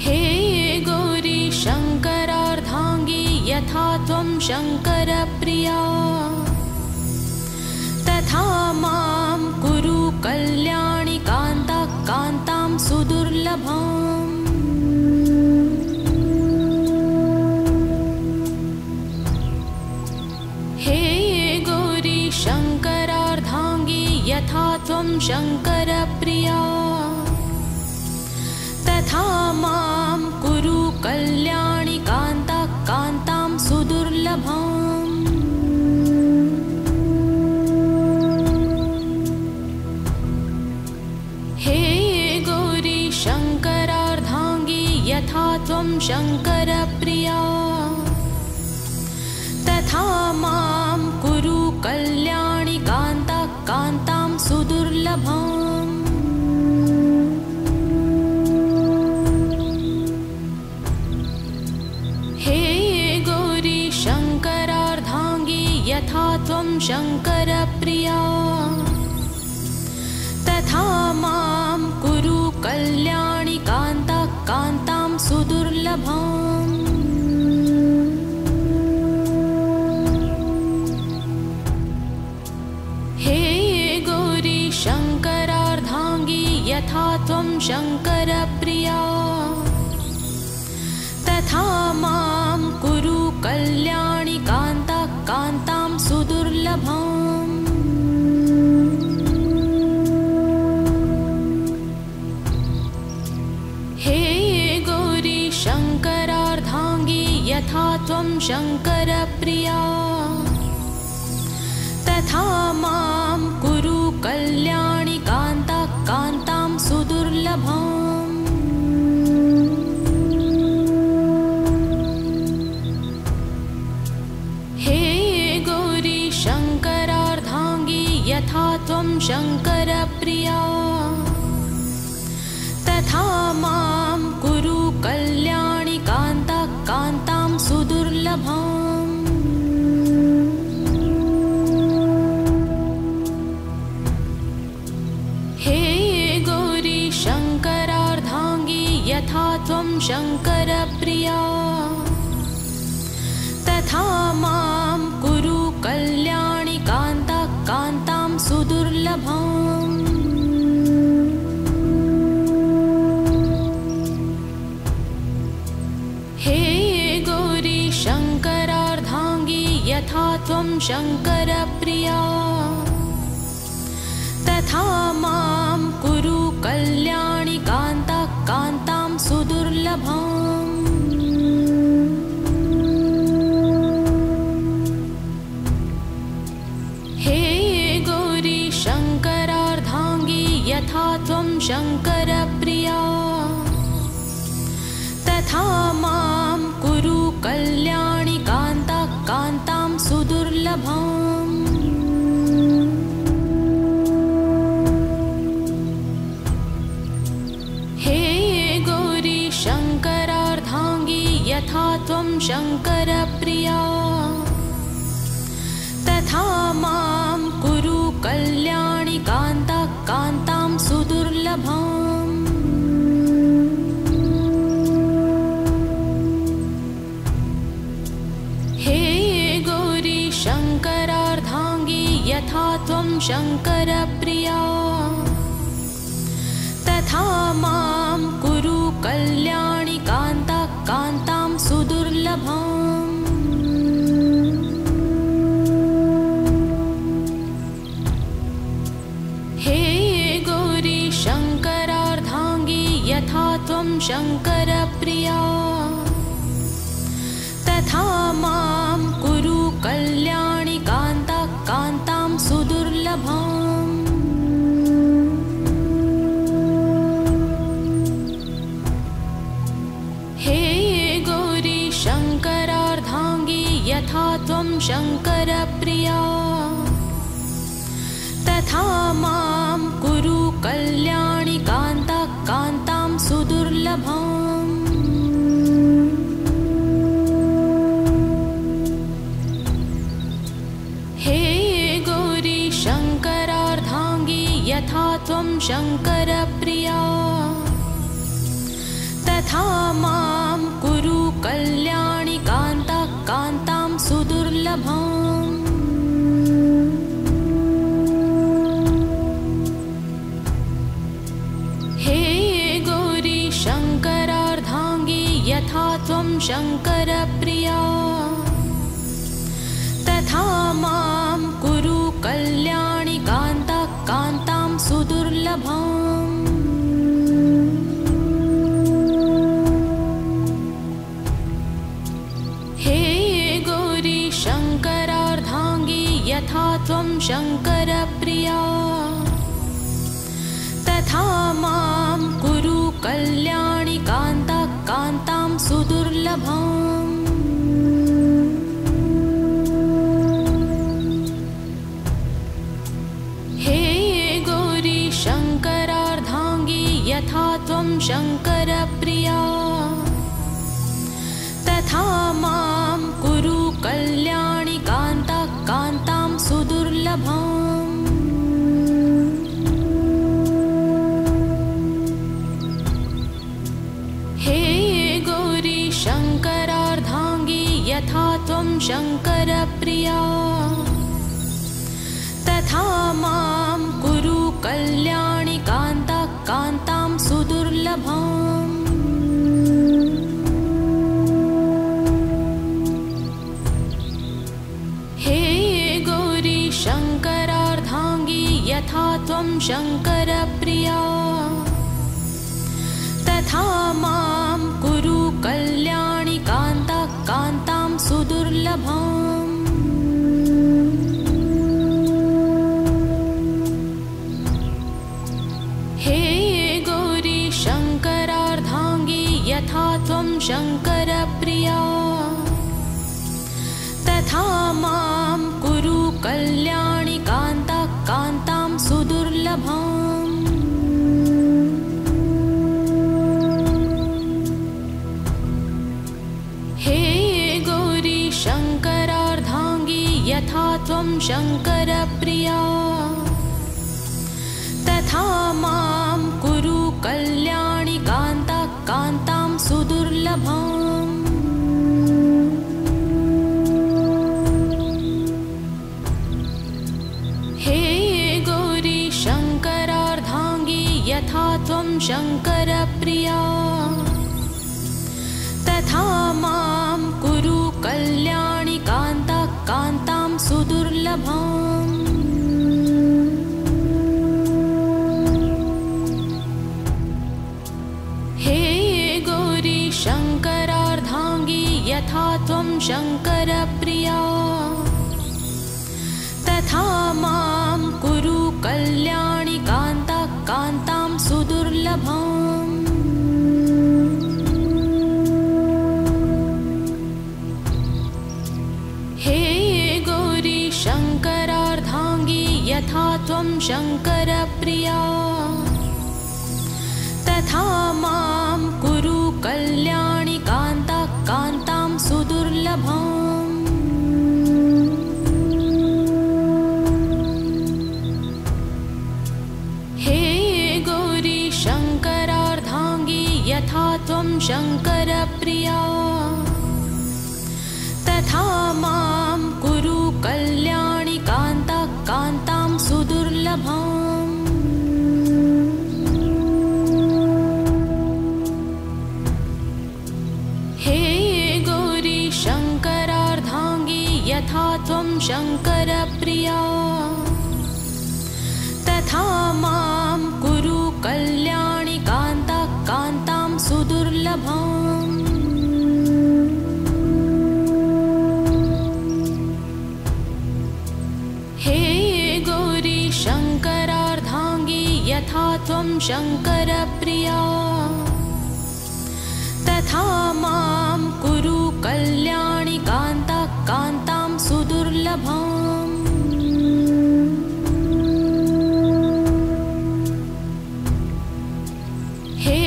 हे गौरी शङ्करार्धाङ्गी यथा त्वं शङ्करप्रिया तथा मां कुरु कल्याणि कान्ता कान्तां सुदुर्लभाम्। हे गौरी शङ्करार्धाङ्गी यथा त्वं शङ्करप्रिया तथा मां कुरु कल्याणि कान्ता कान्तां सुदुर्लभाम्। हे गौरी शङ्करार्धाङ्गी यथा त्वं शङ्करप्रिया तथा मां कुरु कल्याणि कान्ता कान्तां सुदुर्लभाम्। हे गौरी शङ्करार्धाङ्गी यथा त्वं शङ्करप्रिया तथा मां कुरु कल्याणि कान्ता कान्तां सुदुर्लभाम्। हे गौरी शङ्करार्धाङ्गी यथा त्वं शङ्करप्रिया तथा मां कुरु कल्याणि कान्ता कान्तां सुदुर्लभाम्। हे गौरी शङ्करार्धाङ्गी यथा त्वं शङ्करप्रिया तथा मां कुरु कल्याणि कान्ता कान्तां सुदुर्लभाम्। हे गौरी शङ्करार्धाङ्गी यथा त्वं शङ्करप्रिया तथा मां कुरु कल्याणि कान्ता कान्तां सुदुर्लभाम्। हे गौरी शङ्करार्धाङ्गी यथा त्वं शङ्करप्रिया तथा मां कुरु कल्याणि कान्ता कान्तां सुदुर्लभाम्। हे गौरी शङ्करार्धाङ्गी यथा त्वं शङ्करप्रिया तथा मां कुरु कल्याणि कान्ता कान्तां सुदुर्लभाम्। हे गौरी शङ्करार्धाङ्गी यथा त्वं शङ्करप्रिया तथा मां कुरु कल्याणि कान्ता कान्तां सुदुर्लभाम्। हे गौरी शङ्करार्धाङ्गी यथा त्वं शङ्करप्रिया तथा मां कुरु कल्याणि कान्ता कान्तां सुदुर्लभाम्। हे गौरी शङ्करार्धाङ्गी यथा त्वं शङ्करप्रिया तथा मां कुरु कल्याणि कान्ता कान्तां सुदुर्लभाम्। हे गौरी शङ्करार्धाङ्गी यथा त्वं शङ्करप्रिया तथा मां कुरु कल्याणि कान्ता कान्तां सुदुर्लभाम्। हे गौरी शङ्करार्धाङ्गी यथा त्वं शङ्करप्रिया तथा मां कुरु कल्याणि कान्ता कान्तां सुदुर्लभाम्। हे गौरी शङ्करार्धाङ्गी यथा त्वं शङ्करप्रिया तथा मां कुरु कल्याणि कान्ताः कान्तां सुदुर्लभाम्। हे गौरी शङ्करार्धाङ्गी यथा त्वं शङ्करप्रिया तथा मां कुरु कल्याणि कान्ताः कान्तां सुदुर्लभाम्। हे गौरी शङ्करार्धाङ्गी यथा त्वं शङ्करप्रिया तथा मां कुरु कल्याणि कान्ताः कान्तां सुदुर्लभाम्। हे गौरी शङ्करार्धाङ्गी यथा त्वं शङ्करप्रिया तथा मां कुरु कल्याणि कान्ताः कान्तां सुदुर्लभाम्। हे गौरी शङ्करार्धाङ्गी यथा त्वं शङ्करप्रिया तथा मां कुरु कल्याणि कान्ताः कान्तां सुदुर्लभाम्। हे गौरी शङ्करार्धाङ्गी यथा त्वं शङ्करप्रिया तथा मां कुरु कल्याणि कान्ताः कान्तां सुदुर्लभाम्। हे गौरी शङ्करार्धाङ्गी यथा त्वं शङ्करप्रिया तथा मां कुरु कल्याणि कान्ताः कान्तां सुदुर्लभाम्। हे गौरी शङ्करार्धाङ्गी यथा त्वं शङ्करप्रिया तथा मां कुरु कल्याणि कान्ताः कान्तां सुदुर्लभाम्। हे गौरी शङ्करार्धाङ्गी यथा त्वं शङ्करप्रिया तथा मां कुरु कल्याणि कान्ताः कान्तां सुदुर्लभाम्। हे गौरी शङ्करार्धाङ्गी यथा त्वं शङ्करप्रिया तथा मां कुरु कल्याणि कान्ताः कान्तां सुदुर्लभाम्। हे गौरी शङ्करार्धाङ्गी यथा त्वं शङ्करप्रिया तथा मां कुरु कल्याणि कान्ताः कान्तां सुदुर्लभाम्। हे गौरी शङ्करार्धाङ्गी यथा त्वं शङ्करप्रिया तथा मां कुरु कल्याणि कान्ताः कान्तां सुदुर्लभाम्। हे गौरी शङ्करार्धाङ्गी यथा त्वं शङ्करप्रिया तथा मां कुरु कल्याणि कान्ताः कान्तां सुदुर्लभाम्। हे गौरी शङ्करार्धाङ्गी यथा त्वं शङ्करप्रिया तथा मां कुरु कल्याणि कान्ताः कान्तां सुदुर्लभाम्। हे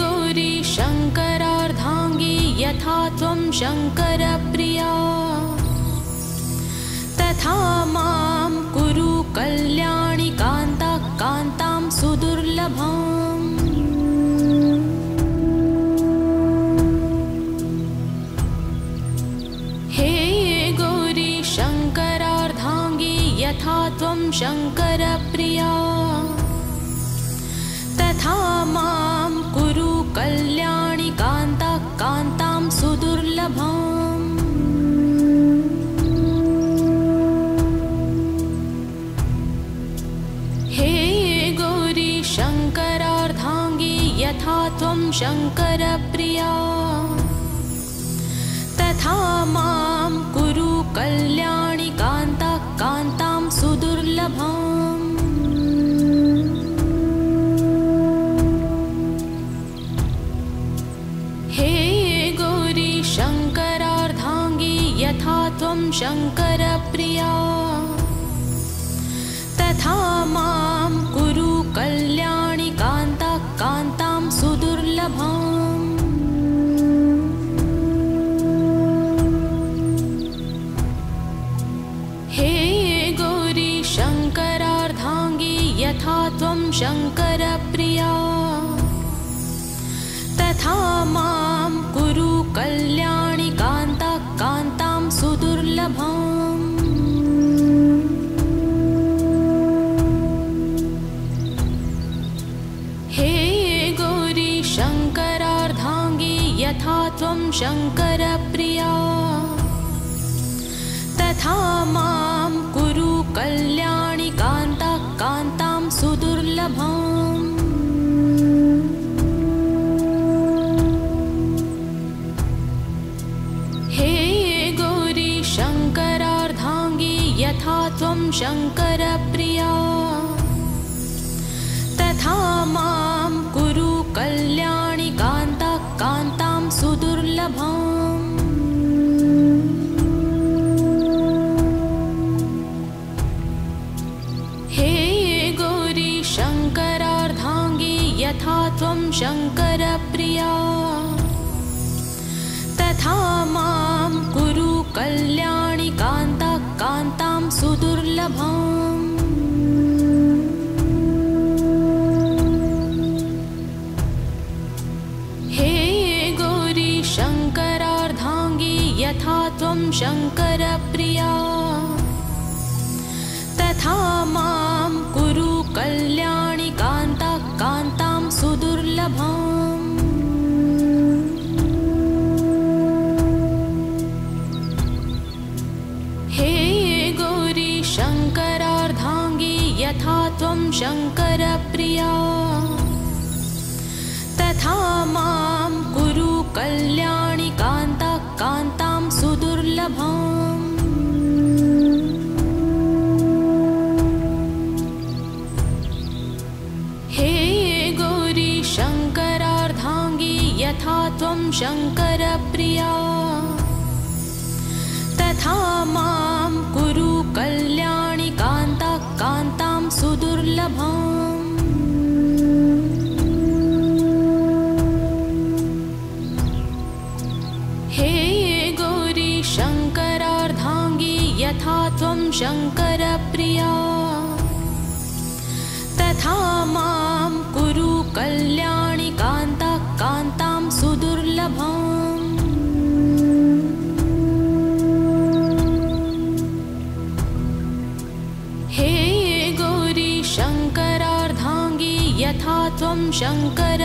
गौरी शङ्करार्धाङ्गी यथा त्वं शङ्करप्रिया तथा मां कुरु कल्याणि कान्ताः कान्तां सुदुर्लभाम्। यथा त्वं शङ्करप्रिया तथा मां कुरु कल्याणि कान्ता कान्तां सुदुर्लभाम्। हे गौरी शङ्करार्धाङ्गी यथा त्वं शङ्करप्रिया तथा मां कुरु कल्याणि कान्ता कान्तां सुदुर्लभाम्। हे गौरी शङ्करार्धाङ्गी यथा त्वं शङ्करप्रिया तथा मां कुरु कल्याणि कान्ता कान्तां सुदुर्लभाम्। हे गौरी शङ्करार्धाङ्गी यथा त्वं शङ्करप्रिया तथा मां कुरु कल्याणि कान्ता कान्तां सुदुर्लभाम्। हे गौरी शङ्करार्धाङ्गी यथा त्वं शङ्करप्रिया तथा मां कुरु कल्याणि कान्ता कान्तां सुदुर्लभाम्। हे गौरी शङ्करार्धाङ्गी यथा त्वं शङ्करप्रिया तथा मां कुरु कल्याणि कान्ता कान्तां सुदुर्लभाम्। हे गौरी शङ्करार्धाङ्गी यथा त्वं शङ्करप्रिया तथा मां कुरु कल्याणि कान्ता कान्तां सुदुर्लभाम्। हे गौरी शङ्करार्धाङ्गी यथा त्वं शङ्करप्रिया तथा मां कुरु कल्याणि कान्ता कान्तां सुदुर्लभाम्। हे गौरी शङ्करार्धाङ्गी यथा त्वं शङ्करप्रिया तथा मां कुरु कल्याणि कान्ता कान्तां सुदुर्लभाम्। हे गौरी शङ्करार्धाङ्गी यथा त्वं शङ्करप्रिया तथा मां कुरु कल्याणि कान्ता कान्तां सुदुर्लभाम्। हे गौरी शङ्करार्धाङ्गी यथा त्वं शङ्कर